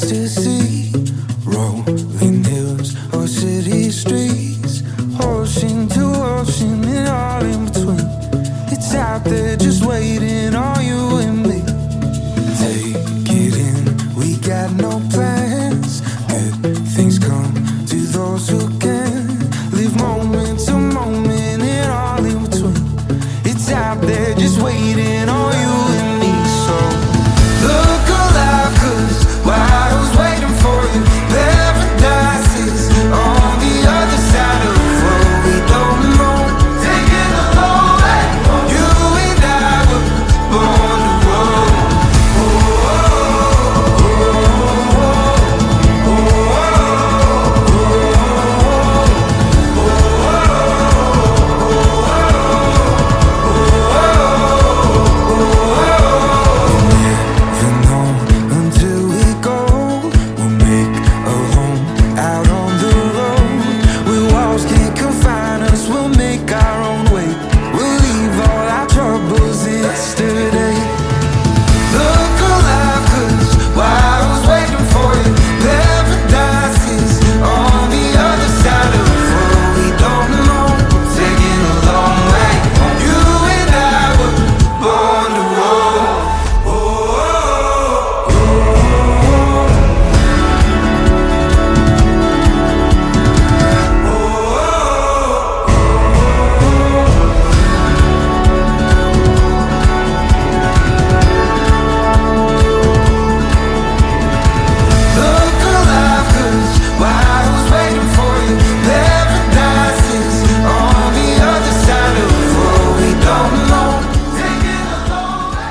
to see, rolling hills or city streets, ocean to ocean and all in between. It's out there just waiting on you and me. Take it in, we got no plans. Good things come to those who can. Live moment to moment and all in between. It's out there just waiting on you and me. So look alive, 'cause while I was waiting for you, paradise is on the other side of the road. We don't know, taking a long way. You and I were born to roll.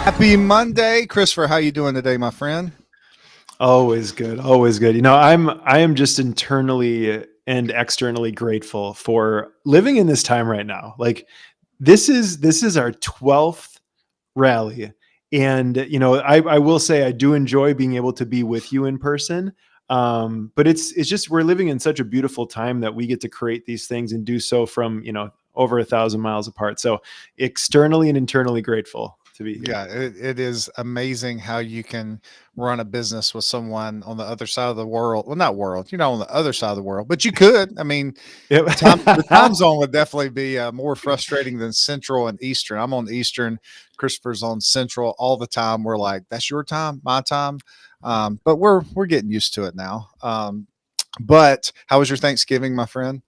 Happy Monday, Christopher. How you doing today, my friend? Always good. Always good. You know, I am just internally and externally grateful for living in this time right now. Like this is our 12th rally. And, you know, I will say I do enjoy being able to be with you in person. But it's just, we're living in such a beautiful time that we get to create these things and do so from, you know, over 1,000 miles apart. So externally and internally grateful to be here. Yeah, it is amazing how you can run a business with someone on the other side of the world. Well, not world, you're not on the other side of the world, but you could. I mean, Yep. the time zone would definitely be more frustrating than Central and Eastern. I'm on Eastern. Christopher's on Central all the time. We're like, that's your time, my time. But we're getting used to it now. But how was your Thanksgiving, my friend?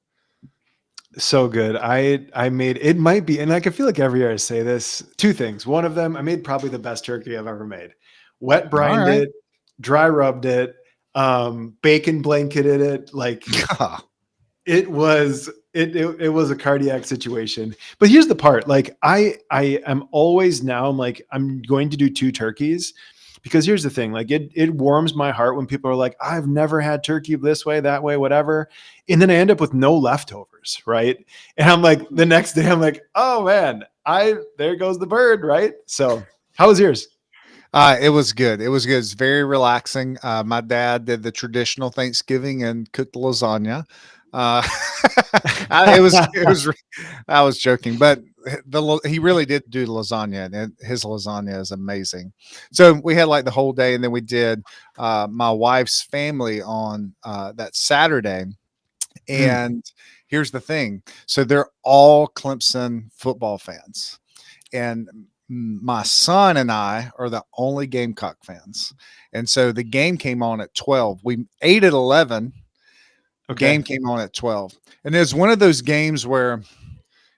So good. I made, it might be, and I can feel like every year I say this, two things. One of them, I made probably the best turkey I've ever made. Wet brined it, dry rubbed it, bacon blanketed it. Like it was a cardiac situation. But here's the part. Like I am always now, I'm like, I'm going to do 2 turkeys. Because here's the thing, like it warms my heart when people are like, I've never had turkey this way, that way, whatever. And then I end up with no leftovers, right? And I'm like, the next day, I'm like, oh man, there goes the bird, right? So how was yours? It was good. It was good. It's very relaxing. My dad did the traditional Thanksgiving and cooked lasagna. I was joking, but he really did do lasagna, and his lasagna is amazing. So we had like the whole day, and then we did my wife's family on that Saturday. And here's the thing. So they're all Clemson football fans. And my son and I are the only Gamecock fans. And so the game came on at 12. We ate at 11. Okay. Game came on at 12. And it was one of those games where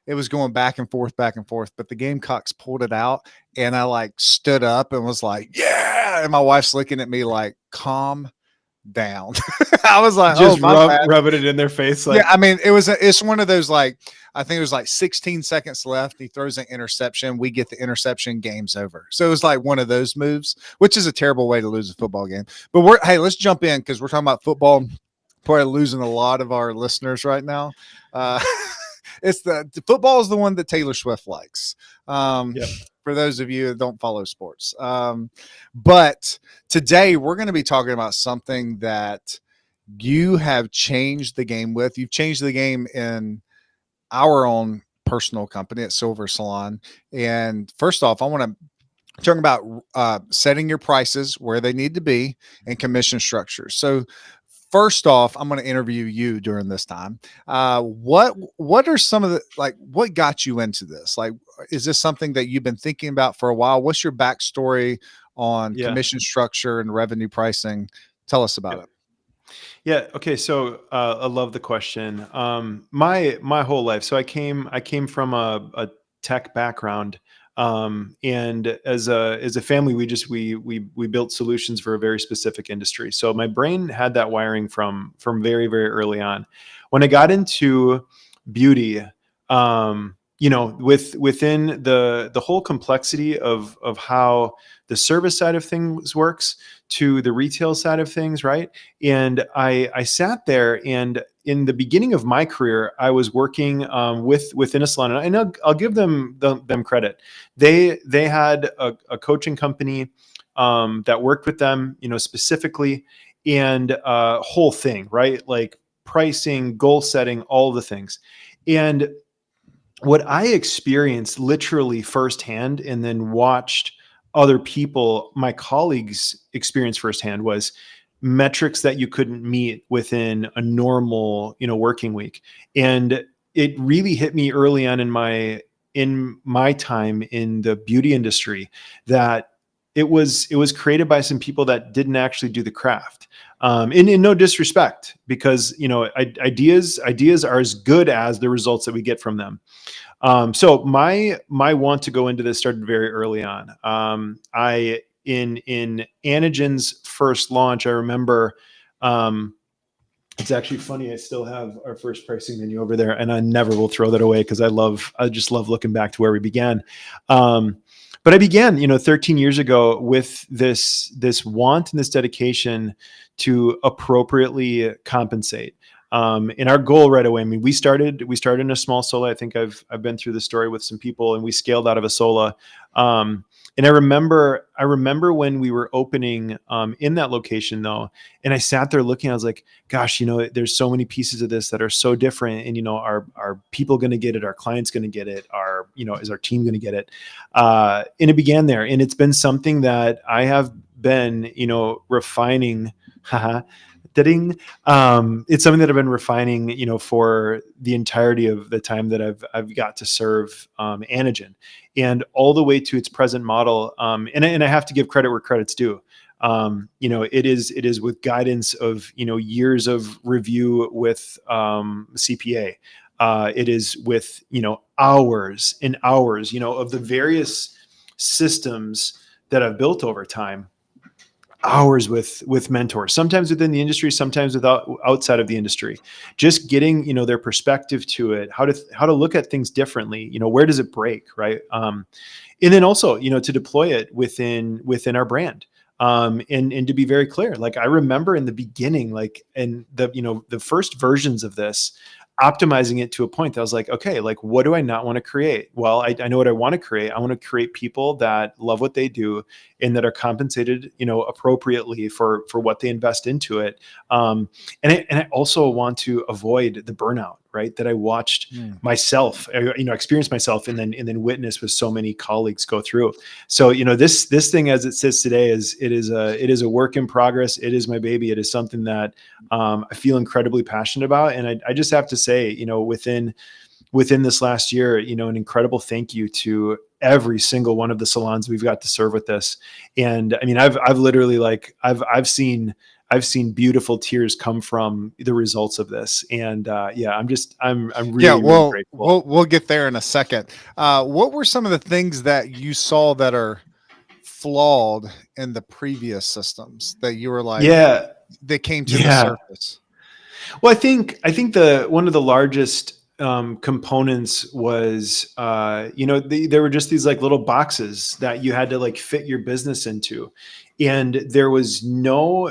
it was going back and forth, but the Gamecocks pulled it out. And I like stood up and was like, yeah. And my wife's looking at me like, calm down. I was like, just rubbing it in their face. Like, yeah, I mean, it's one of those, like, I think it was like 16 seconds left. He throws an interception. We get the interception, game's over. So it was like one of those moves, which is a terrible way to lose a football game. But hey, let's jump in because we're talking about football. Probably losing a lot of our listeners right now. It's the football is the one that Taylor Swift likes. Yep. For those of you that don't follow sports. But today we're going to be talking about something that you have changed the game with. You've changed the game in our own personal company at Silver Salon. And first off, I want to talking about setting your prices where they need to be and commission structures. So first off, I'm going to interview you during this time. What are some of the like what got you into this? Like, is this something that you've been thinking about for a while? What's your backstory on Yeah. commission structure and revenue pricing? Tell us about Yep. it. Yeah. Okay. So I love the question. My whole life. So I came from a tech background, and as a family, we built solutions for a very specific industry. So my brain had that wiring from very very early on. When I got into beauty, within the whole complexity of how the service side of things works to the retail side of things, right? And I sat there, and in the beginning of my career, I was working within a salon, and I know I'll give them credit. They had a coaching company that worked with them, specifically, and whole thing, right? Like pricing, goal setting, all the things. And what I experienced literally firsthand and then watched other people, my colleagues experience firsthand was metrics that you couldn't meet within a normal, working week. And it really hit me early on in my time in the beauty industry that it was created by some people that didn't actually do the craft. In no disrespect, because ideas are as good as the results that we get from them. So my want to go into this started very early on. I in Anagen's first launch, I remember. It's actually funny. I still have our first pricing menu over there, and I never will throw that away because I just love looking back to where we began. But I began, 13 years ago with this want and this dedication to appropriately compensate. And our goal right away, I mean, we started in a small sola. I think I've been through the story with some people, and we scaled out of a sola. And I remember when we were opening in that location though, and I sat there looking, I was like, gosh, there's so many pieces of this that are so different. And, are people going to get it? Are clients going to get it? Is our team going to get it? And it began there. And it's been something that I have been, refining. It's something that I've been refining, for the entirety of the time that I've got to serve Anagen, and all the way to its present model. And I have to give credit where credit's due. It is with guidance of years of review with CPA. It is with hours and hours of the various systems that I've built over time, hours with mentors, sometimes within the industry, sometimes outside of the industry, just getting their perspective to it, how to look at things differently, where does it break, right? And then also to deploy it within our brand. And to be very clear, like I remember in the beginning, like, and the first versions of this, optimizing it to a point that I was like, okay, like what do I not want to create? Well, I know what I want to create. I want to create people that love what they do and that are compensated, appropriately for what they invest into it. And I also want to avoid the burnout, right? That I watched myself, experienced myself, and then witnessed with so many colleagues go through. So, this thing as it sits today it is a work in progress. It is my baby. It is something that I feel incredibly passionate about. And I just have to say, within this last year, an incredible thank you to every single one of the salons we've got to serve with this. And I mean, I've literally I've seen beautiful tears come from the results of this. And I'm really, really grateful. We'll get there in a second. What were some of the things that you saw that are flawed in the previous systems that you were like, Yeah. they came to the surface? Well, I think the one of the largest components was, there were just these like little boxes that you had to like fit your business into, and there was no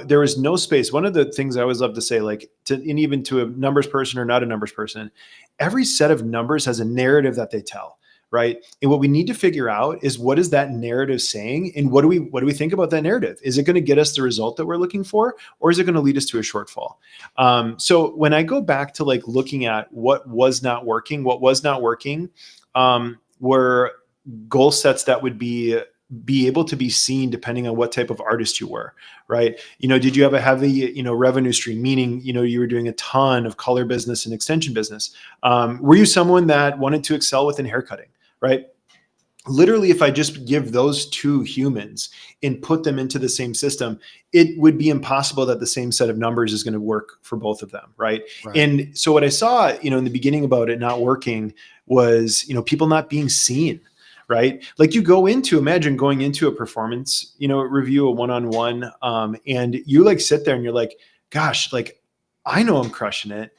space. One of the things I always love to say, and even to a numbers person or not a numbers person, every set of numbers has a narrative that they tell. Right. And what we need to figure out is, what is that narrative saying? And what do we think about that narrative? Is it going to get us the result that we're looking for? Or is it going to lead us to a shortfall? So when I go back to like looking at what was not working, were goal sets that would be be able to be seen depending on what type of artist you were, right? Did you have a heavy, revenue stream, meaning, you were doing a ton of color business and extension business? Were you someone that wanted to excel within haircutting, right? Literally, if I just give those two humans and put them into the same system, it would be impossible that the same set of numbers is going to work for both of them, right? And so what I saw, in the beginning about it not working was, people not being seen, right? Like imagine going into a performance, review, a one-on-one, and you like sit there and you're like, gosh, like I know I'm crushing it.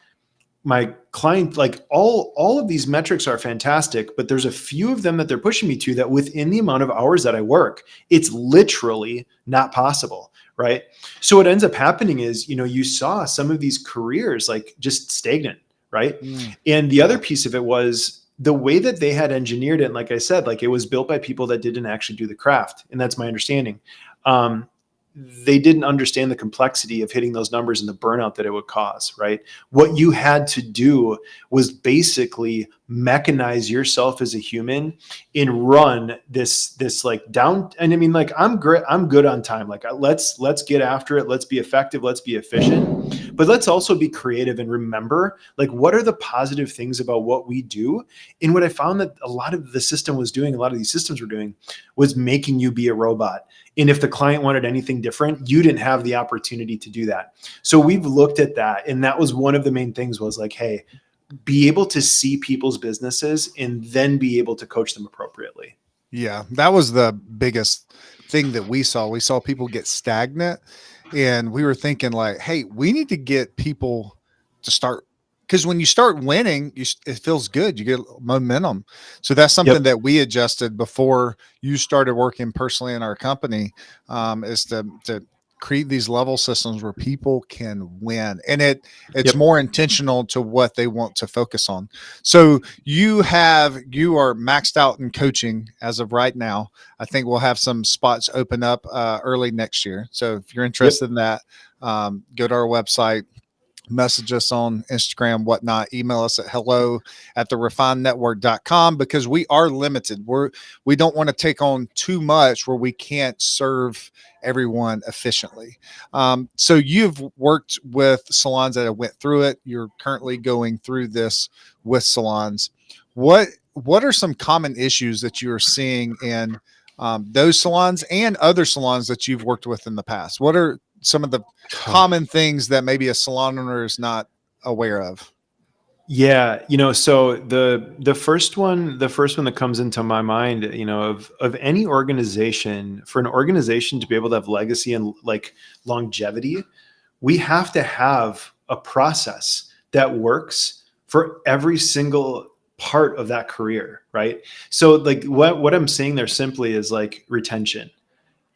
My client, like all of these metrics are fantastic, but there's a few of them that they're pushing me to that within the amount of hours that I work, it's literally not possible. Right. So what ends up happening is, you saw some of these careers like just stagnant. Right. And the other piece of it was the way that they had engineered it. And like I said, like it was built by people that didn't actually do the craft. And that's my understanding. They didn't understand the complexity of hitting those numbers and the burnout that it would cause, right? What you had to do was basically mechanize yourself as a human and run this like down. And I mean, like I'm good on time. Like let's get after it. Let's be effective. Let's be efficient, but let's also be creative and remember like what are the positive things about what we do. And what I found that a lot of the system was doing, a lot of these systems were doing was making you be a robot. And if the client wanted anything different, you didn't have the opportunity to do that. So we've looked at that. And that was one of the main things was like, hey, be able to see people's businesses and then be able to coach them appropriately. Yeah, that was the biggest thing that we saw. We saw people get stagnant, and we were thinking like, hey, we need to get people to start, because when you start winning, it feels good. You get momentum. So that's something that we adjusted before you started working personally in our company, is to create these level systems where people can win, and it's more intentional to what they want to focus on. So you are maxed out in coaching as of right now. I think we'll have some spots open up early next year. So if you're interested in that, go to our website, message us on Instagram, whatnot, email us at hello@therefinednetwork.com, because we are limited. We don't want to take on too much where we can't serve everyone efficiently. So you've worked with salons that have went through it. You're currently going through this with salons. What are some common issues that you're seeing in those salons and other salons that you've worked with in the past? What are some of the common things that maybe a salon owner is not aware of? Yeah, so the first one that comes into my mind, of any organization, for an organization to be able to have legacy and like longevity, we have to have a process that works for every single part of that career, right? So like what I'm saying there simply is like retention.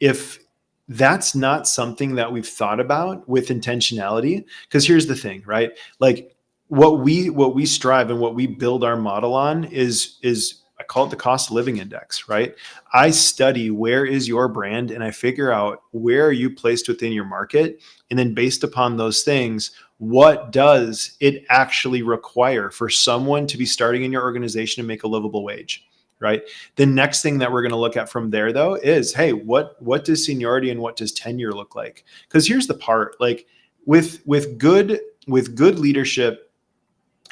If that's not something that we've thought about with intentionality, because here's the thing, right? Like what we strive and what we build our model on is I call it the cost of living index, right? I study where is your brand and I figure out where are you placed within your market. And then based upon those things, what does it actually require for someone to be starting in your organization and make a livable wage? Right. The next thing that we're going to look at from there, though, is, hey, what does seniority and what does tenure look like? Because here's the part, like with good leadership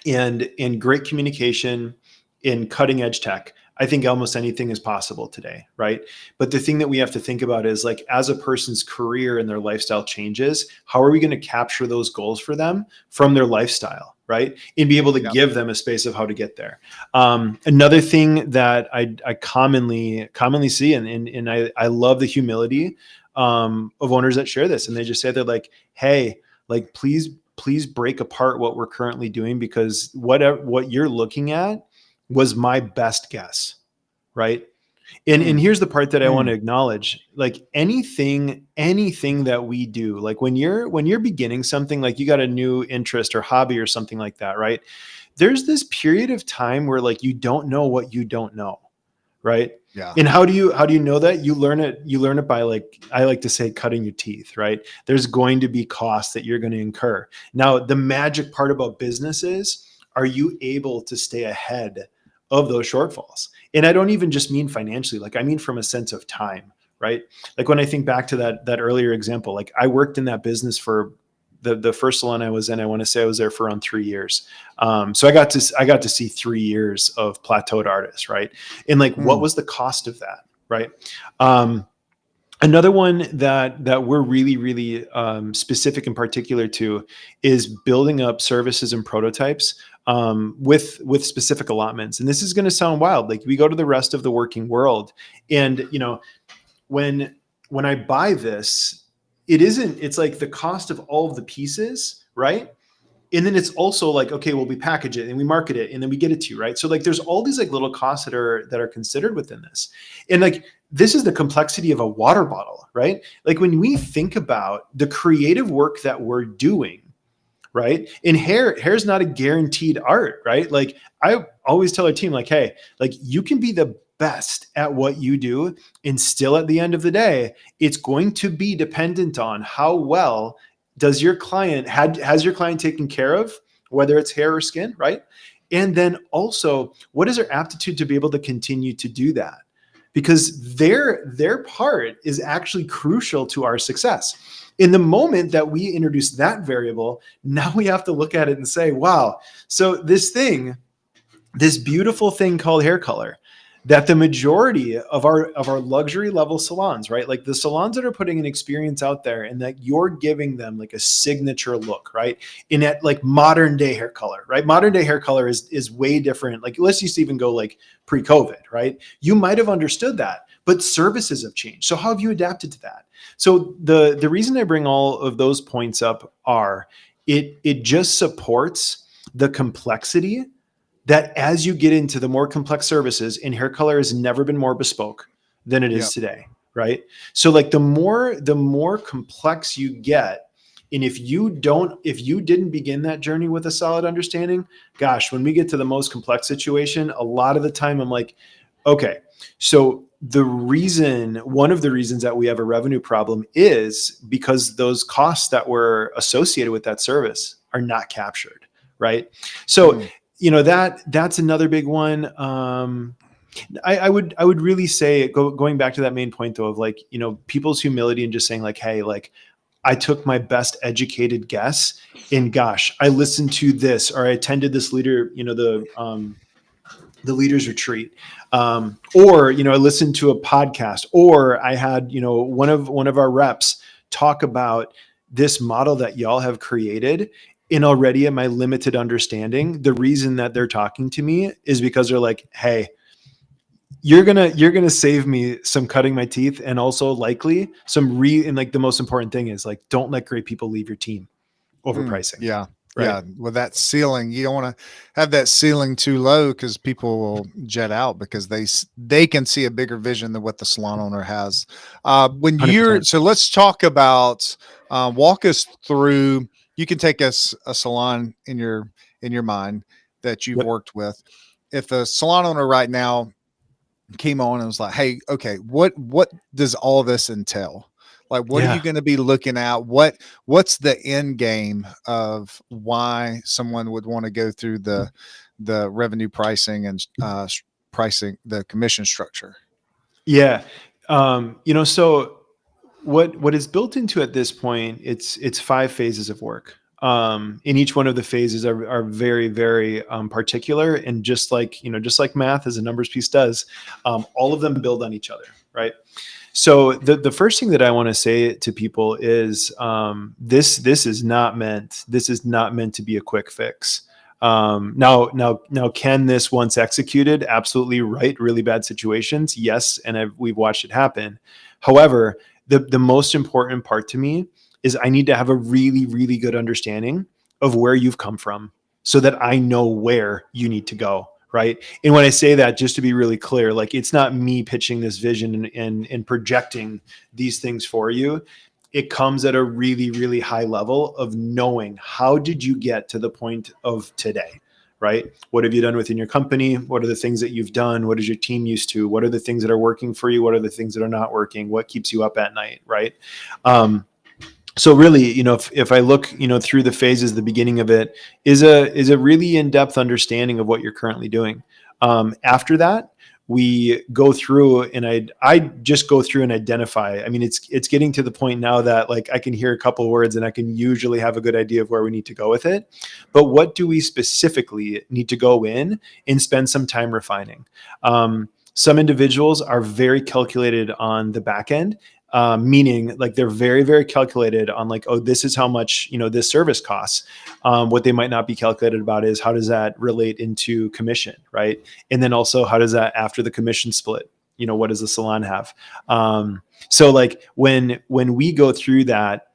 and great communication in cutting edge tech, I think almost anything is possible today, right? But the thing that we have to think about is like, as a person's career and their lifestyle changes, how are we going to capture those goals for them from their lifestyle, right? And be able to give them a space of how to get there. Another thing that I commonly see, and I love the humility of owners that share this, and they just say, they're like, hey, like, please break apart what we're currently doing, because what you're looking at was my best guess, right? And here's the part that I want to acknowledge, like anything that we do, like when you're beginning something, like you got a new interest or hobby or something like that, right? There's this period of time where like you don't know what you don't know, right? Yeah. And how do you know that? You learn it by, like, I like to say, cutting your teeth, right? There's going to be costs that you're going to incur. Now, the magic part about business is, are you able to stay ahead of those shortfalls. And I don't even just mean financially, like I mean from a sense of time, right? Like when I think back to that earlier example, like I worked in that business for the first salon I was in, I want to say I was there for around 3 years. So I got to see 3 years of plateaued artists, right? And like, what was the cost of that, right? Another one that we're really specific and particular to is building up services and prototypes with specific allotments. And this is going to sound wild. Like we go to the rest of the working world, and when I buy this, it's like the cost of all of the pieces, right? And then it's also like, okay, well, we package it and we market it and then we get it to you, right? So like there's all these like little costs that are considered within this. And like this is the complexity of a water bottle, right? Like when we think about the creative work that we're doing, right? And hair's not a guaranteed art, right? Like I always tell our team, like, hey, like you can be the best at what you do, and still at the end of the day, it's going to be dependent on how well does your client has your client taken care of, whether it's hair or skin, right? And then also, what is their aptitude to be able to continue to do that? Because their part is actually crucial to our success. In the moment that we introduce that variable, now we have to look at it and say, wow, so this beautiful thing called hair color, that the majority of our luxury level salons, right? Like the salons that are putting an experience out there and that you're giving them like a signature look, right? In that like modern day hair color, right? Modern day hair color is way different. Like let's just even go like pre-COVID, right? You might have understood that, but services have changed. So how have you adapted to that? So the reason I bring all of those points up are it just supports the complexity that as you get into the more complex services, and hair color has never been more bespoke than it is today, right? So like the more complex you get, and if you didn't begin that journey with a solid understanding, gosh, when we get to the most complex situation, a lot of the time I'm like, okay, so one of the reasons that we have a revenue problem is because those costs that were associated with that service are not captured, right? So that's another big one. I would really say going back to that main point though, of like, people's humility and just saying like, hey, like I took my best educated guess and gosh, I listened to this, or I attended this leader, the leaders retreat, or, I listened to a podcast, or I had, one of our reps talk about this model that y'all have created. And already in my limited understanding, the reason that they're talking to me is because they're like, hey, you're gonna save me some cutting my teeth, and also likely and like the most important thing is like, don't let great people leave your team over pricing. Yeah. Right? Yeah. With that ceiling, you don't want to have that ceiling too low because people will jet out because they can see a bigger vision than what the salon owner has. So let's talk about, walk us through, you can take us a salon in your mind that you've worked with. If a salon owner right now came on and was like, hey, okay, what does all this entail? Like, what are you going to be looking at? What's the end game of why someone would want to go through the revenue pricing and pricing, the commission structure? Yeah. So what is built into at this point, it's 5 phases of work. And each one of the phases are very, very particular. And just like math as a numbers piece does, all of them build on each other. Right. So the first thing that I want to say to people is, this is not meant to be a quick fix. Now, can this, once executed, absolutely right really bad situations? Yes. And we've watched it happen. However, the most important part to me is I need to have a really, really good understanding of where you've come from so that I know where you need to go. Right. And when I say that, just to be really clear, like it's not me pitching this vision and projecting these things for you. It comes at a really, really high level of knowing, how did you get to the point of today? Right? What have you done within your company? What are the things that you've done? What is your team used to? What are the things that are working for you? What are the things that are not working? What keeps you up at night? Right? So really, if I look, through the phases, the beginning of it is a really in-depth understanding of what you're currently doing. After that, we go through and I just go through and identify. I mean, it's getting to the point now that like I can hear a couple of words and I can usually have a good idea of where we need to go with it. But what do we specifically need to go in and spend some time refining? Some individuals are very calculated on the back end, meaning like they're very, very calculated on like, oh, this is how much, this service costs. What they might not be calculated about is how does that relate into commission, right? And then also how does that after the commission split, what does the salon have? So like when we go through that,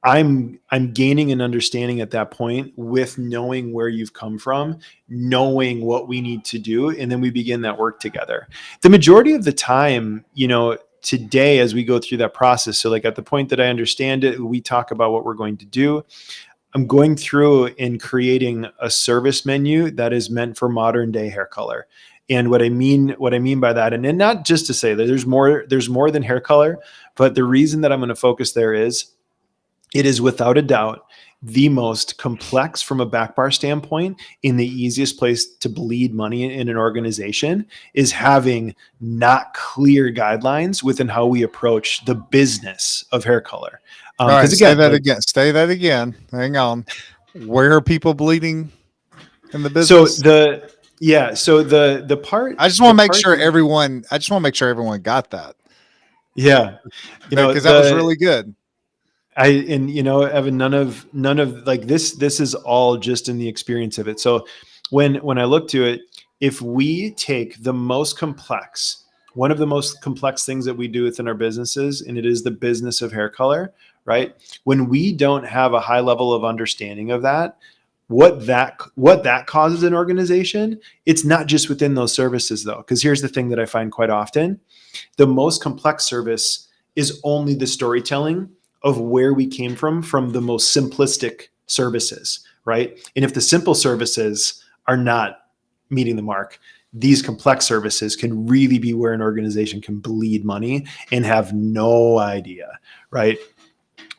I'm gaining an understanding at that point with knowing where you've come from, knowing what we need to do, and then we begin that work together. The majority of the time, today as we go through that process, so like at the point that I understand it, we talk about what we're going to do. I'm going through and creating a service menu that is meant for modern day hair color. And what I mean by that, and not just to say that there's more than hair color, but the reason that I'm going to focus there is it is without a doubt the most complex from a back bar standpoint, in the easiest place to bleed money in an organization is having not clear guidelines within how we approach the business of hair color. All right, Because say again, that again. Say that again. Hang on. Where are people bleeding in the so business? the part I just want to make part sure everyone. I just want to make sure everyone got that. Yeah, Because that was really good. Evan, none of like this is all just in the experience of it. So when I look to it, if we take one of the most complex things that we do within our businesses, and it is the business of hair color, right? When we don't have a high level of understanding of that, what that causes an organization, it's not just within those services though. Because here's the thing that I find quite often: the most complex service is only the storytelling of where we came from the most simplistic services, right? And if the simple services are not meeting the mark, these complex services can really be where an organization can bleed money and have no idea, right?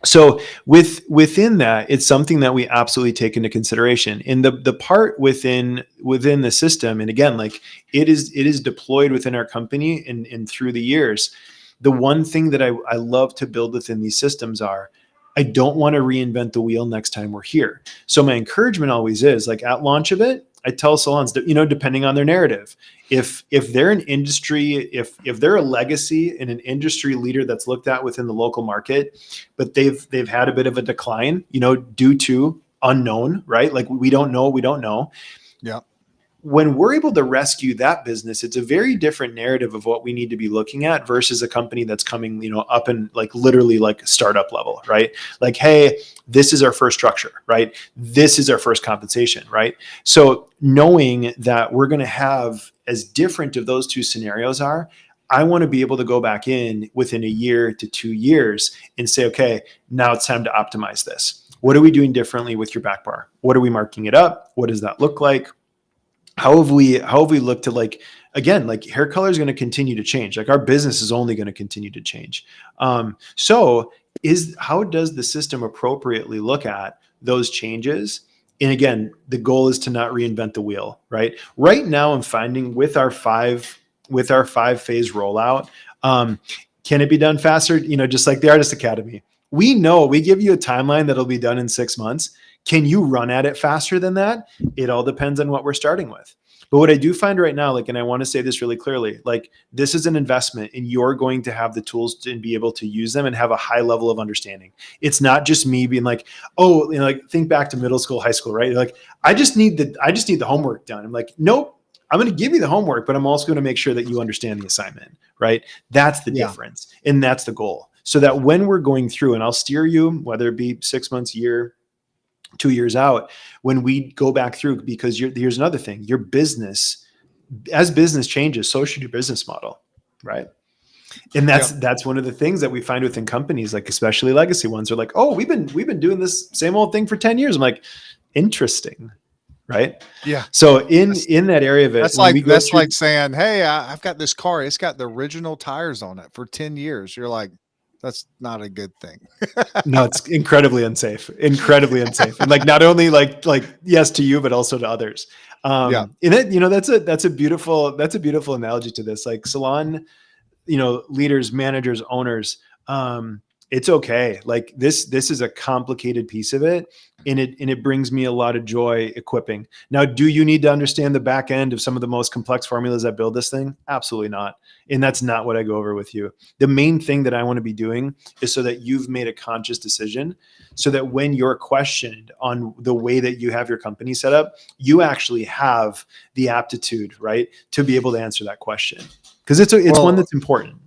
So within that, it's something that we absolutely take into consideration. In the part within the system, and again, like it is deployed within our company and through the years. The one thing that I love to build within these systems are, I don't want to reinvent the wheel next time we're here. So my encouragement always is like at launch of it, I tell salons that, depending on their narrative, if they're an industry, if they're a legacy and an industry leader that's looked at within the local market, but they've had a bit of a decline, due to unknown, right? Like we don't know. Yeah. When we're able to rescue that business, it's a very different narrative of what we need to be looking at versus a company that's coming, up and like literally like startup level, right? Like, hey, this is our first structure, right? This is our first compensation, right? So knowing that we're going to have as different of those two scenarios are, I want to be able to go back in within a year to 2 years and say, okay, now it's time to optimize this. What are we doing differently with your back bar? What are we marking it up? What does that look like? How have we looked to, like, again, like hair color is going to continue to change. Like our business is only going to continue to change. So how does the system appropriately look at those changes? And again, the goal is to not reinvent the wheel, right? Right now I'm finding with our 5-phase rollout, can it be done faster? Just like the Artist Academy, we give you a timeline that'll be done in 6 months. Can you run at it faster than that? It all depends on what we're starting with. But what I do find right now, like, and I want to say this really clearly, like this is an investment and you're going to have the tools to be able to use them and have a high level of understanding. It's not just me being like, oh, like think back to middle school, high school, right? Like, I just need the homework done. I'm like, nope, I'm going to give you the homework, but I'm also going to make sure that you understand the assignment, right? That's the difference. And that's the goal. So that when we're going through, and I'll steer you, whether it be 6 months, year, 2 years out, when we go back through, because here's another thing, your business, as business changes, so should your business model, right? And that's one of the things that we find within companies, like especially legacy ones, are like, oh, we've been doing this same old thing for 10 years. I'm like, interesting, right? Yeah. So in that area of it, that's like saying, hey, I've got this car. It's got the original tires on it for 10 years. You're like, That's not a good thing. No, it's incredibly unsafe, incredibly unsafe. And like, not only like, yes, to you, but also to others. Yeah. And it, that's a beautiful analogy to this, like salon, leaders, managers, owners. It's okay. Like this is a complicated piece of it. And it brings me a lot of joy equipping. Now, do you need to understand the back end of some of the most complex formulas that build this thing? Absolutely not. And that's not what I go over with you. The main thing that I want to be doing is so that you've made a conscious decision, so that when you're questioned on the way that you have your company set up, you actually have the aptitude, right, to be able to answer that question. Because it's one Well, that's important.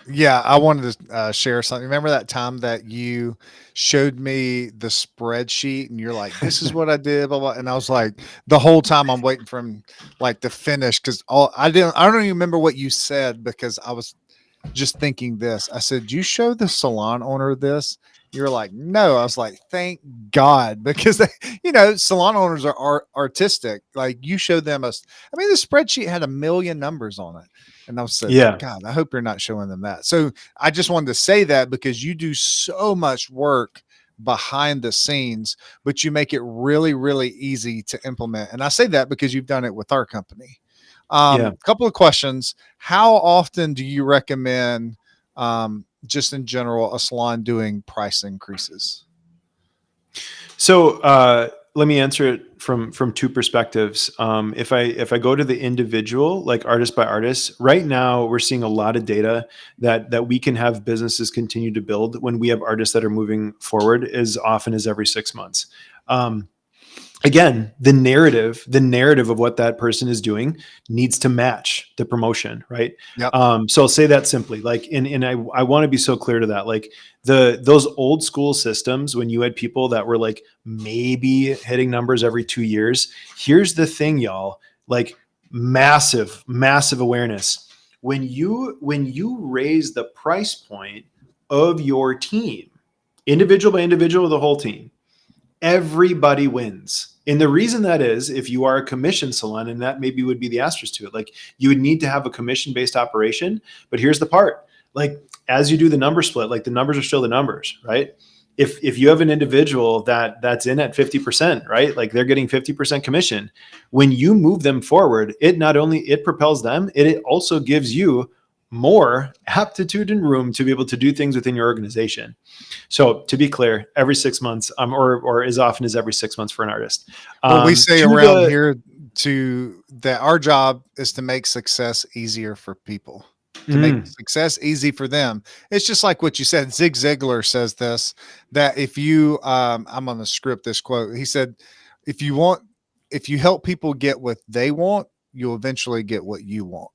yeah, I wanted to share something. Remember that time that you showed me the spreadsheet and you're like, this is what I did, blah, blah. And I was like, the whole time I'm waiting for him like to finish. Cause I don't even remember what you said because I was just thinking this. I said, you show the salon owner this? You're like, no. I was like, thank God, because salon owners are artistic. Like you showed them I mean, the spreadsheet had a million numbers on it. And I said, Yeah. God, I hope you're not showing them that. So I just wanted to say that because you do so much work behind the scenes, but you make it really, really easy to implement. And I say that because you've done it with our company. Yeah. Couple of questions. How often do you recommend, just in general, a salon doing price increases? So let me answer it from two perspectives. If I go to the individual, like artist by artist, right now we're seeing a lot of data that we can have businesses continue to build when we have artists that are moving forward as often as every 6 months. Again, the narrative of what that person is doing needs to match the promotion, right? Yep. So I'll say that simply, like, and I want to be so clear to that, like those old school systems, when you had people that were like maybe hitting numbers every 2 years. Here's the thing, y'all, like massive, massive awareness. When you raise the price point of your team, individual by individual, the whole team, everybody wins. And the reason that is, if you are a commission salon, and that maybe would be the asterisk to it, like you would need to have a commission based operation. But here's the part, like as you do the number split, like the numbers are still the numbers, right? If you have an individual that's in at 50%, right? Like they're getting 50% commission. When you move them forward, it not only it propels them, it also gives you more aptitude and room to be able to do things within your organization. So to be clear, every 6 months, or as often as every 6 months for an artist. Well, we say To around the here that our job is to make success easier for people, to make success easy for them. It's just like what you said. Zig Ziglar says this, that if you, I'm on the script, this quote, he said, if you want, if you help people get what they want, you'll eventually get what you want.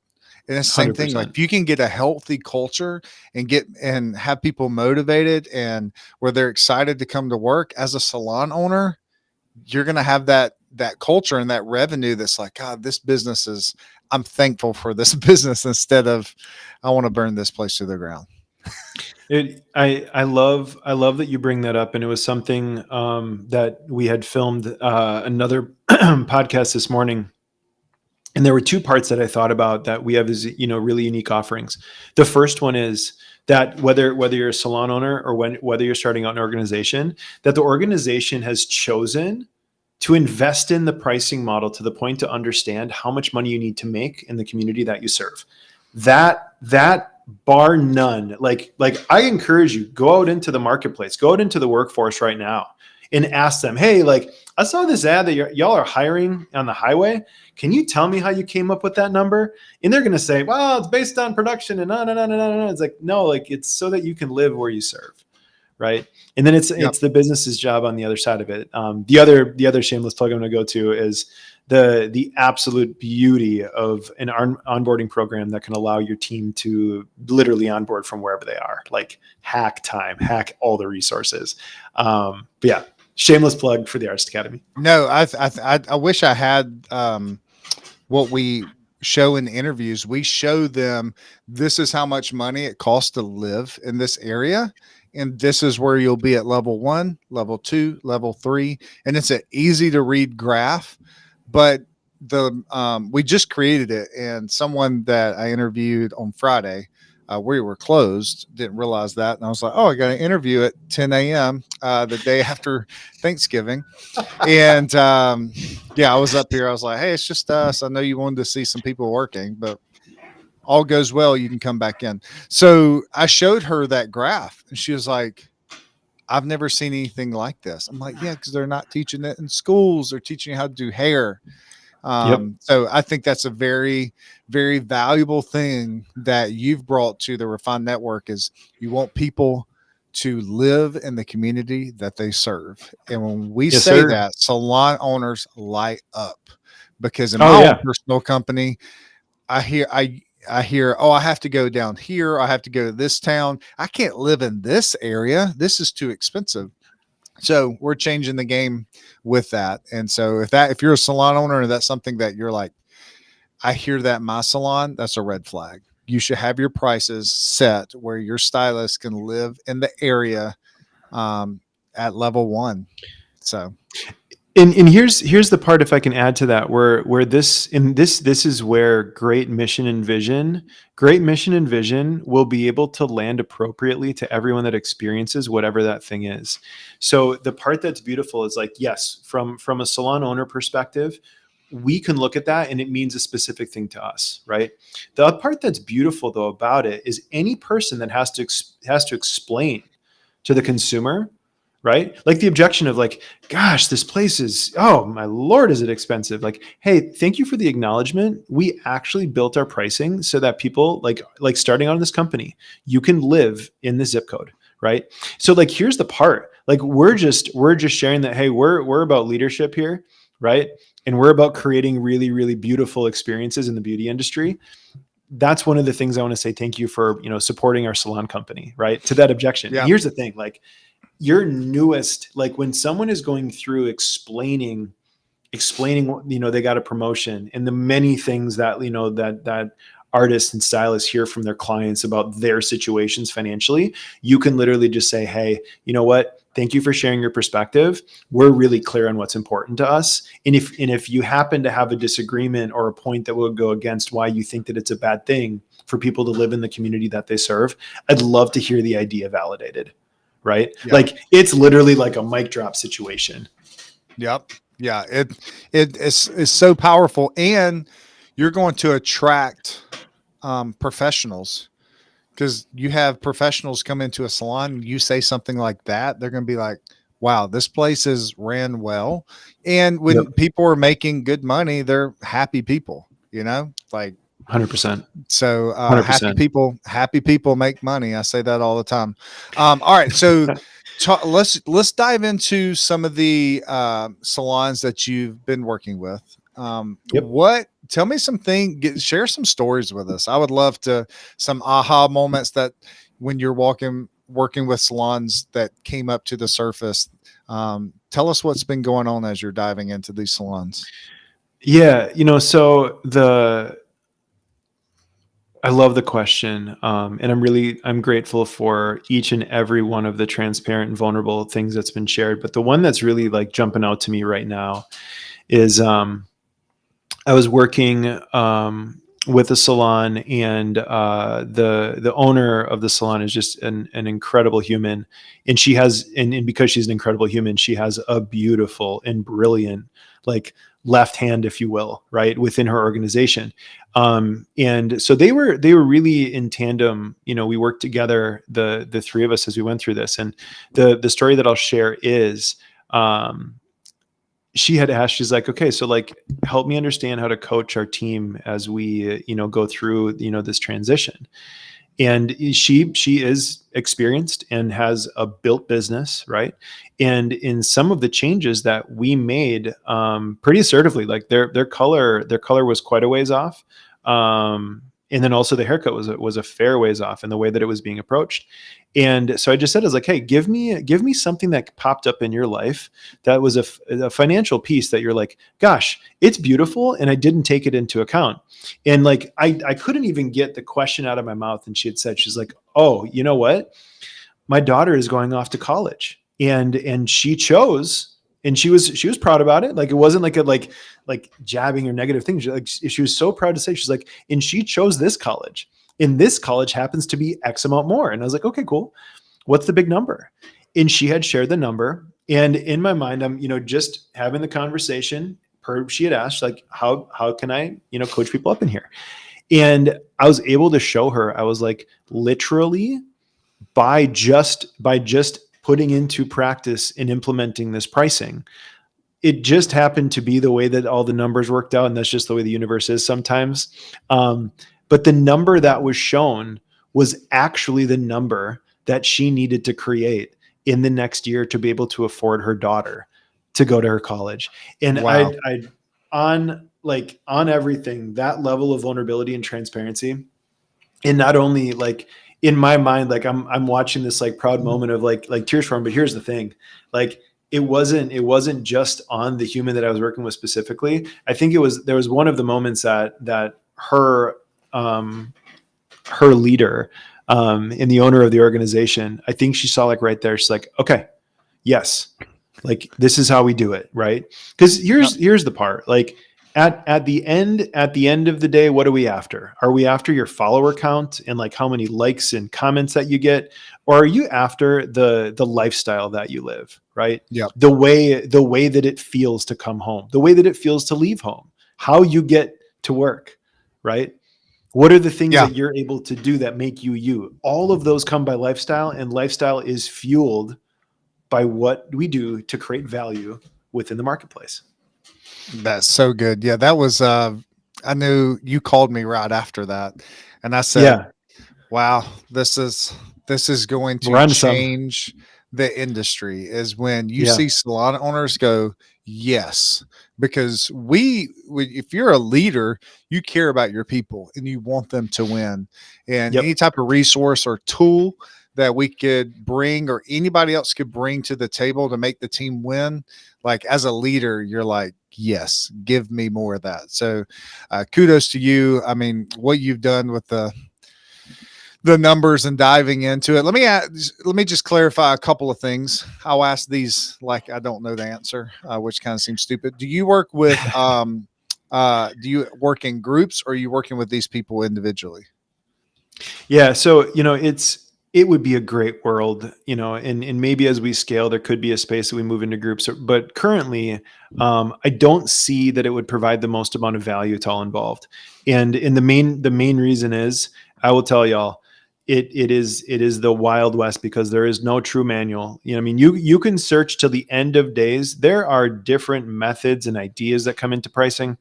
And it's the same thing. Like 100%. if you can get a healthy culture and have people motivated and where they're excited to come to work as a salon owner, you're going to have that culture and that revenue that's like, God, this business is, I'm thankful for this business instead of I want to burn this place to the ground. I love that you bring that up, and it was something that we had filmed another podcast this morning, and there were two parts that I thought about that we have as really unique offerings. The first one is that whether you're a salon owner or whether you're starting out an organization, that the organization has chosen to invest in the pricing model to the point to understand how much money you need to make in the community that you serve. That bar none, like I encourage you, go out into the marketplace, go out into the workforce right now and ask them, hey, like I saw this ad that y'all are hiring on the highway. Can you tell me how you came up with that number? And they're going to say, well, it's based on production and no. It's like, no, like it's so that you can live where you serve. Right. And then it's the business's job on the other side of it. The other shameless plug I'm going to go to is the absolute beauty of an onboarding program that can allow your team to literally onboard from wherever they are, like hack time, hack all the resources. But yeah, shameless plug for the Artist Academy. No, I wish I had what we show in interviews. We show them this is how much money it costs to live in this area. And this is where you'll be at level 1, level 2, level 3. And it's an easy to read graph, but we just created it. And someone that I interviewed on Friday, we were closed. Didn't realize that, and I was like, "Oh, I got an interview at 10 a.m. The day after Thanksgiving." And yeah, I was up here. I was like, "Hey, it's just us. I know you wanted to see some people working, but all goes well. You can come back in." So I showed her that graph, and she was like, "I've never seen anything like this." I'm like, "Yeah, because they're not teaching it in schools. They're teaching you how to do hair." Yep. So I think that's a very, very valuable thing that you've brought to the Refined Network is you want people to live in the community that they serve. And when we Yes, say sir. that, salon owners light up because in Oh my own yeah. personal company, I hear, oh, I have to go down here. I have to go to this town. I can't live in this area. This is too expensive. So we're changing the game with that. And so if you're a salon owner and that's something that you're like, I hear that in my salon, that's a red flag. You should have your prices set where your stylist can live in the area at level one. So And here's the part, if I can add to that, where this is where great mission and vision will be able to land appropriately to everyone that experiences whatever that thing is. So the part that's beautiful is like, yes, from a salon owner perspective, we can look at that and it means a specific thing to us, right? The part that's beautiful though about it is any person that has to explain to the consumer, right? Like the objection of like, gosh, this place is, oh my Lord, is it expensive? Like, hey, thank you for the acknowledgement. We actually built our pricing so that people like starting on this company, you can live in the zip code, right? So like, here's the part, like we're just sharing that, hey, we're about leadership here, right? And we're about creating really, really beautiful experiences in the beauty industry. That's one of the things I want to say. Thank you for, supporting our salon company, right? To that objection. And yeah, here's the thing, like, your newest, like when someone is going through explaining they got a promotion and the many things that that artists and stylists hear from their clients about their situations financially, you can literally just say, hey, you know what, thank you for sharing your perspective. We're really clear on what's important to us, and if you happen to have a disagreement or a point that will go against why you think that it's a bad thing for people to live in the community that they serve, I'd love to hear the idea validated. Right? yeah, Like it's literally like a mic drop situation. yep, yeah. It's so powerful, and you're going to attract professionals because you have professionals come into a salon. You say something like that, they're going to be like, wow, this place is ran well. And Yep. when people are making good money, they're happy people, like 100%. so 100%. happy people make money. I say that all the time. All right, so let's dive into some of the salons that you've been working with. Yep. Tell me share some stories with us. I would love to some aha moments that when you're working with salons that came up to the surface. Tell us what's been going on as you're diving into these salons. Yeah. So I love the question. And I'm grateful for each and every one of the transparent and vulnerable things that's been shared. But the one that's really like jumping out to me right now is, I was working, with a salon, and the owner of the salon is just an incredible human, and she has and because she's an incredible human, she has a beautiful and brilliant like left hand, if you will, right, within her organization. And so they were really in tandem. We worked together, the three of us, as we went through this. And the story that I'll share is, she had asked, she's like, okay, so like, help me understand how to coach our team as we, go through, this transition. And she is experienced and has a built business, right? And in some of the changes that we made, pretty assertively, like their color was quite a ways off. And then also the haircut was a fair ways off in the way that it was being approached. And so I just said, I was like, hey, give me something that popped up in your life that was a financial piece that you're like, gosh, it's beautiful, and I didn't take it into account. And like, I couldn't even get the question out of my mouth. And she had said, she's like, oh, you know what? My daughter is going off to college, and she chose, and she was proud about it. Like, it wasn't like like jabbing or negative things. She was so proud to say, she's like, and she chose this college. And this college happens to be X amount more. And I was like, okay, cool. What's the big number? And she had shared the number. And in my mind, I'm, just having the conversation per she had asked, like, how can I, coach people up in here? And I was able to show her, I was like, literally by just putting into practice and implementing this pricing, it just happened to be the way that all the numbers worked out. And that's just the way the universe is sometimes. But the number that was shown was actually the number that she needed to create in the next year to be able to afford her daughter to go to her college. And Wow. on everything, that level of vulnerability and transparency, and not only like in my mind, like I'm watching this like proud moment of like tears for him. But here's the thing, like it wasn't just on the human that I was working with specifically. I think there was one of the moments that her leader, and the owner of the organization, I think she saw like right there, she's like, okay, yes, like this is how we do it, right? Because here's the part, like at the end of the day, what are we after? Are we after your follower count and like how many likes and comments that you get, or are you after the lifestyle that you live, right? Yep. The way that it feels to come home, the way that it feels to leave home, how you get to work, right? What are the things Yeah. that you're able to do that make you you? All of those come by lifestyle, and lifestyle is fueled by what we do to create value within the marketplace. That's so good. Yeah, that was I knew you called me right after that. And I said, Yeah, wow, this is going we're to on to some. change the industry is when you Yeah. see salon owners go, yes, because if you're a leader, you care about your people and you want them to win. And any Yep. type of resource or tool that we could bring or anybody else could bring to the table to make the team win, like as a leader, you're like, yes, give me more of that. So kudos to you. I mean, what you've done with the numbers and diving into it. Let me just clarify a couple of things. I'll ask these like I don't know the answer, which kind of seems stupid. Do you work in groups or are you working with these people individually? Yeah. So, it would be a great world, and maybe as we scale, there could be a space that we move into groups. But currently, I don't see that it would provide the most amount of value to all involved. And the main reason is, I will tell y'all, it is the Wild West because there is no true manual. I mean, you can search till the end of days. There are different methods and ideas that come into pricing,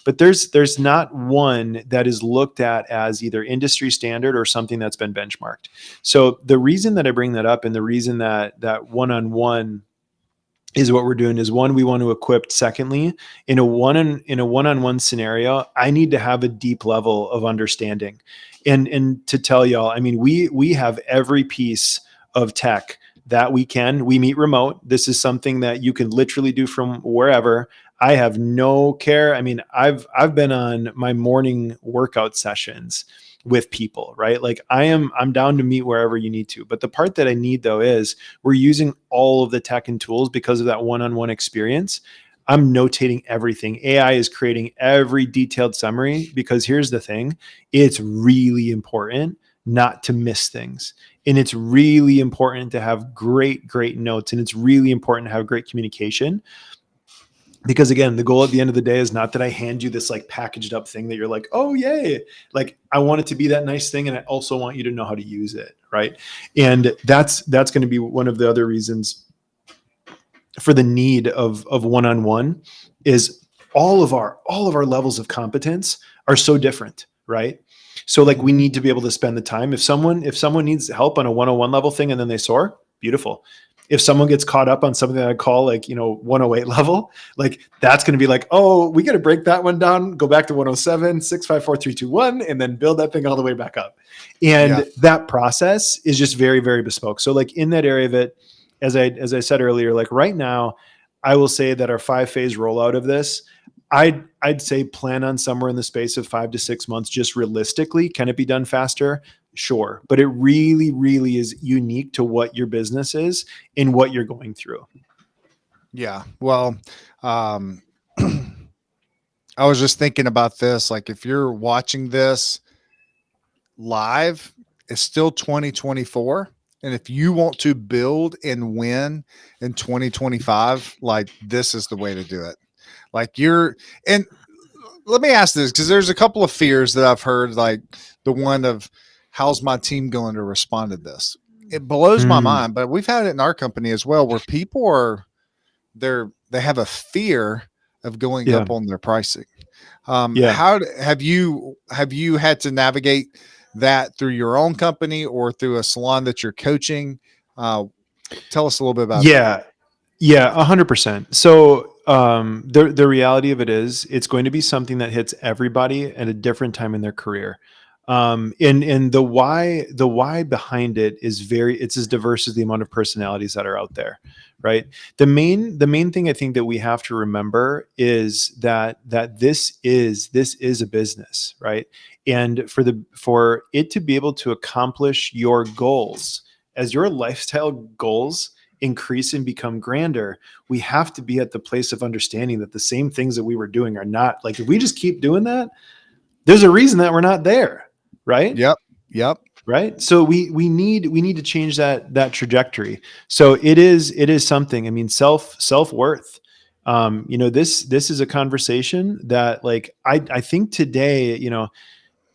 but there's not one that is looked at as either industry standard or something that's been benchmarked. So the reason that I bring that up, and the reason that one-on-one is what we're doing, is one, we want to equip. Secondly, in a one-on-one scenario, I need to have a deep level of understanding. And to tell y'all, I mean, we have every piece of tech that we meet remote. This is something that you can literally do from wherever. I have no care. I mean, I've been on my morning workout sessions with people, right? Like I'm down to meet wherever you need to. But the part that I need though is we're using all of the tech and tools because of that one-on-one experience. I'm notating everything. AI is creating every detailed summary because here's the thing, it's really important not to miss things. And it's really important to have great notes. And it's really important to have great communication. Because again, the goal at the end of the day is not that I hand you this like packaged up thing that you're like, oh yay. Like I want it to be that nice thing. And I also want you to know how to use it. Right. And that's going to be one of the other reasons for the need of one-on-one is all of our levels of competence are so different. Right. So like we Mhm. need to be able to spend the time. If someone needs help on a 101 level thing and then they soar, beautiful. If someone gets caught up on something that I call like, 108 level, like that's going to be like, oh, we got to break that one down, go back to 107, 6, 5, 4, 3, 2, 1, and then build that thing all the way back up. Yeah. And that process is just very, very bespoke. So like in that area of it, as I said earlier, like right now, I will say that our 5-phase rollout of this, I'd say plan on somewhere in the space of 5 to 6 months. Just realistically, can it be done faster? Sure. But it really, really is unique to what your business is and what you're going through. Yeah. Well, um, I was just thinking about this. Like, if you're watching this, live, it's still 2024. And if you want to build and win in 2025, like this is the way to do it. Like and let me ask this, because there's a couple of fears that I've heard, like the one of how's my team going to respond to this? It blows my Mm, mind, but we've had it in our company as well, where people they have a fear of going yeah. up on their pricing. Yeah. Have you had to navigate that through your own company or through a salon that you're coaching? Uh, Tell us a little bit about that. Yeah. Yeah, 100%. So the reality of it is, it's going to be something that hits everybody at a different time in their career. And the why behind it is it's as diverse as the amount of personalities that are out there, right? The main thing I think that we have to remember is that this is a business, right? And for it to be able to accomplish your goals, as your lifestyle goals increase and become grander, we have to be at the place of understanding that the same things that we were doing are not, like, if we just keep doing that, there's a reason that we're not there, right? Yep. Yep. Right. So we need to change that trajectory. So it is something. I mean, self-worth. This is a conversation that, like, I think today,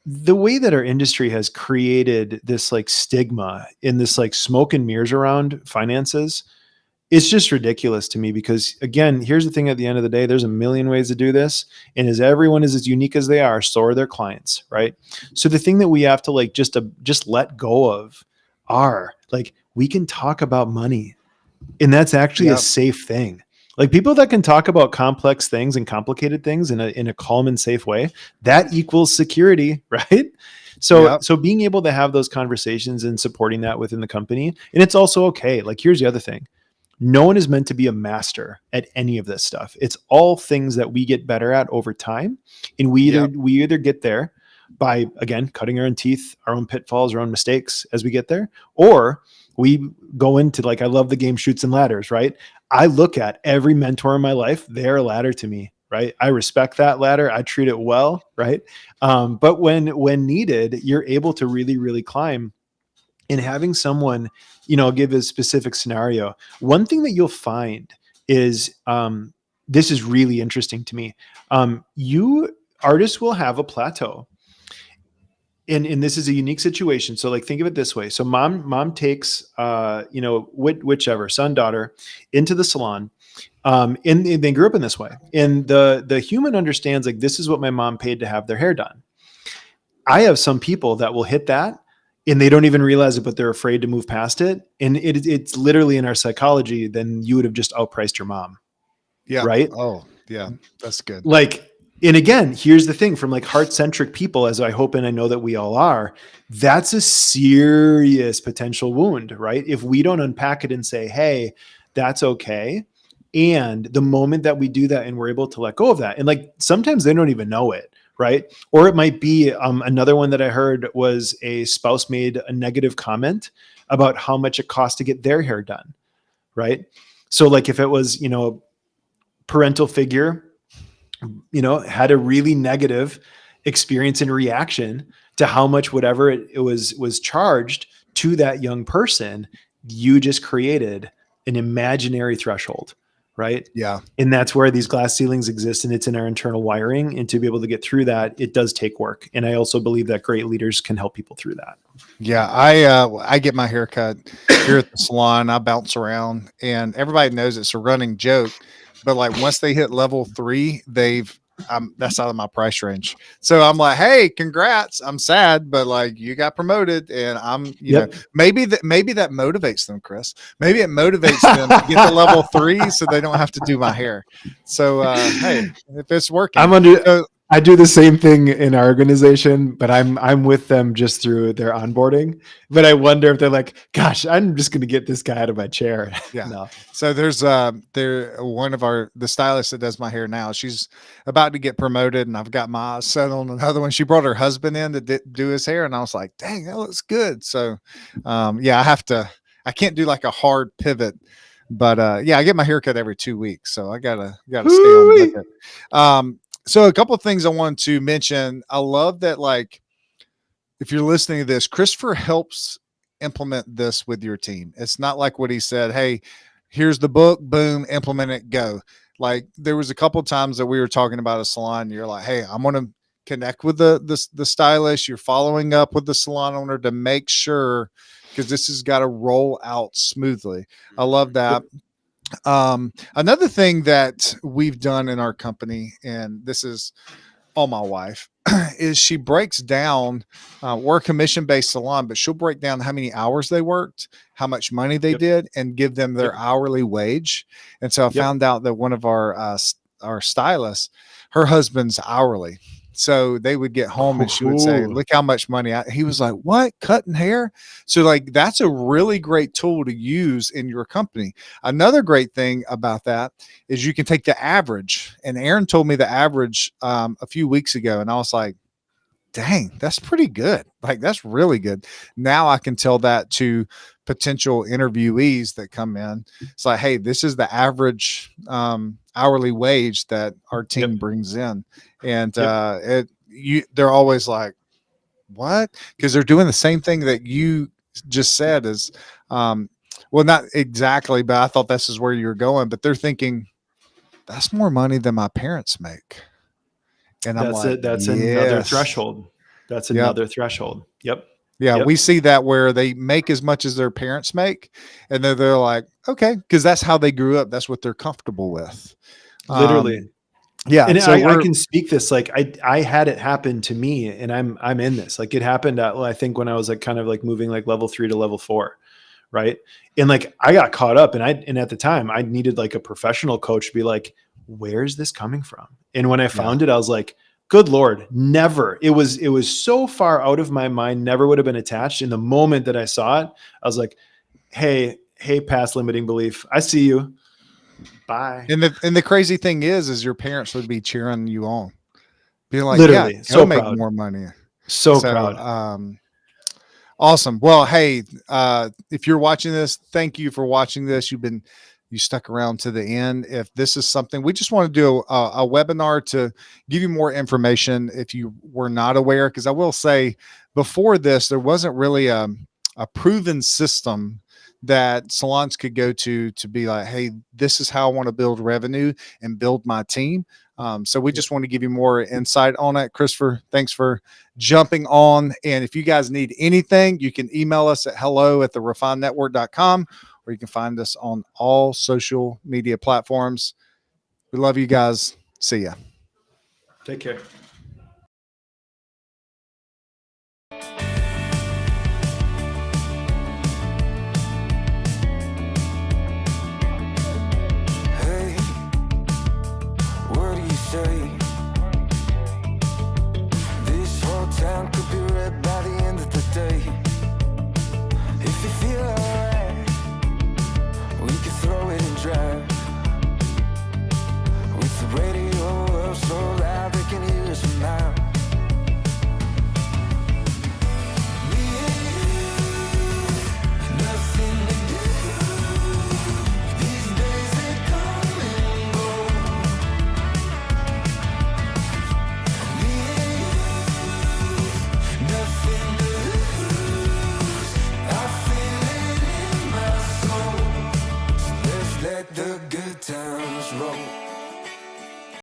the way that our industry has created this, like, stigma in this, like, smoke and mirrors around finances, it's just ridiculous to me, because, again, here's the thing: at the end of the day, there's a million ways to do this. And as everyone is as unique as they are, so are their clients. Right. So the thing that we have to, like, just let go of are, like, we can talk about money, and that's actually a Yep. safe thing. Like, people that can talk about complex things and complicated things in a calm and safe way, that equals security, right? So Yep. so being able to have those conversations and supporting that within the company, and it's also okay. Like, here's the other thing: no one is meant to be a master at any of this stuff. It's all things that we get better at over time, and Yep. we either get there by, again, cutting our own teeth, our own pitfalls, our own mistakes as we get there, or we go into, like, I love the game Shoots and Ladders, right? I look at every mentor in my life, they're a ladder to me, right? I respect that ladder. I treat it well, right? But when needed, you're able to really, really climb. And having someone, I'll give a specific scenario. One thing that you'll find is, this is really interesting to me. You artists will have a plateau. And this is a unique situation. So, like, think of it this way. So mom takes, whichever son, daughter into the salon. And they grew up in this way. And the human understands, like, this is what my mom paid to have their hair done. I have some people that will hit that and they don't even realize it, but they're afraid to move past it. And it's literally in our psychology, then you would have just outpriced your mom. Yep. Right. Oh, yeah. That's good. Like, and again, here's the thing: from, like, heart-centric people, as I hope and I know that we all are, that's a serious potential wound, right? If we don't unpack it and say, hey, that's okay. And the moment that we do that and we're able to let go of that, and, like, sometimes they don't even know it, right? Or it might be, another one that I heard was a spouse made a negative comment about how much it costs to get their hair done, right? So, like, if it was, parental figure, had a really negative experience and reaction to how much whatever it was charged to that young person, you just created an imaginary threshold, right? Yeah. And that's where these glass ceilings exist, and it's in our internal wiring. And to be able to get through that, it does take work. And I also believe that great leaders can help people through that. Yeah. I get my hair cut here at the salon. I bounce around and everybody knows it's a running joke. But like once they hit level 3, that's out of my price range. So I'm like, hey, congrats. I'm sad, but like you got promoted, and Yep. maybe that motivates them, Chris. Maybe it motivates them to get to level 3 so they don't have to do my hair. So hey, if it's working. So, I do the same thing in our organization, but I'm with them just through their onboarding. But I wonder if they're like, gosh, I'm just going to get this guy out of my chair. yeah. No. So there's one of the stylists that does my hair now. She's about to get promoted, and I've got my eyes set on another one. She brought her husband in to do his hair, and I was like, dang, that looks good. So yeah, I can't do like a hard pivot, but yeah, I get my hair cut every 2 weeks, so I gotta stay on budget. So a couple of things I wanted to mention. I love that, like, if you're listening to this, Christopher helps implement this with your team. It's not like what he said, hey, here's the book, boom, implement it, go. Like there was a couple of times that we were talking about a salon, and you're like, hey, I'm going to connect with the stylist. You're following up with the salon owner to make sure, because this has got to roll out smoothly. I love that. Another thing that we've done in our company, and this is all my wife, is she breaks down, we're a commission-based salon, but she'll break down how many hours they worked, how much money they Yep. did, and give them their Yep. hourly wage. And so I Yep. found out that one of our stylists, her husband's hourly. So they would get home and she would say, Ooh. look how much money he was like, what, cutting hair? So like, that's a really great tool to use in your company. Another great thing about that is you can take the average, and Aaron told me the average a few weeks ago. And I was like, dang, that's pretty good. Like, that's really good. Now I can tell that to potential interviewees that come in. It's like, hey, this is the average hourly wage that our team Yep. brings in. And Yep. they're always like, what? Because they're doing the same thing that you just said is, well, not exactly, but I thought this is where you're going, but they're thinking that's more money than my parents make. And I'm That's like, it. That's another yes. threshold. That's Yep. another threshold. Yep. Yeah, Yep. we see that where they make as much as their parents make, and then they're like, okay, because that's how they grew up. That's what they're comfortable with. Literally. Yeah. And So I we're can speak this, like I had it happen to me, and I'm in this. Like it happened at, well, I think when I was like kind of like moving like level 3 to level 4. Right. And like I got caught up, and at the time I needed like a professional coach to be like, where's this coming from? And when I found it, I was like, good Lord, never. It was so far out of my mind, never would have been attached. In the moment that I saw it, I was like, hey, past limiting belief, I see you. Bye. and the crazy thing is your parents would be cheering you on, being like, yeah, Literally. go So make proud. more money. So So proud. awesome. Well, hey, if you're watching this, thank you for watching this. You stuck around to the end. If this is something, we just want to do a webinar to give you more information if you were not aware. Because I will say, before this, there wasn't really a proven system that salons could go to be like, hey, this is how I want to build revenue and build my team. So we just want to give you more insight on it. Christopher, thanks for jumping on. And if you guys need anything, you can email us at hello@therefinednetwork.com, or you can find us on all social media platforms. We love you guys. See ya. Take care.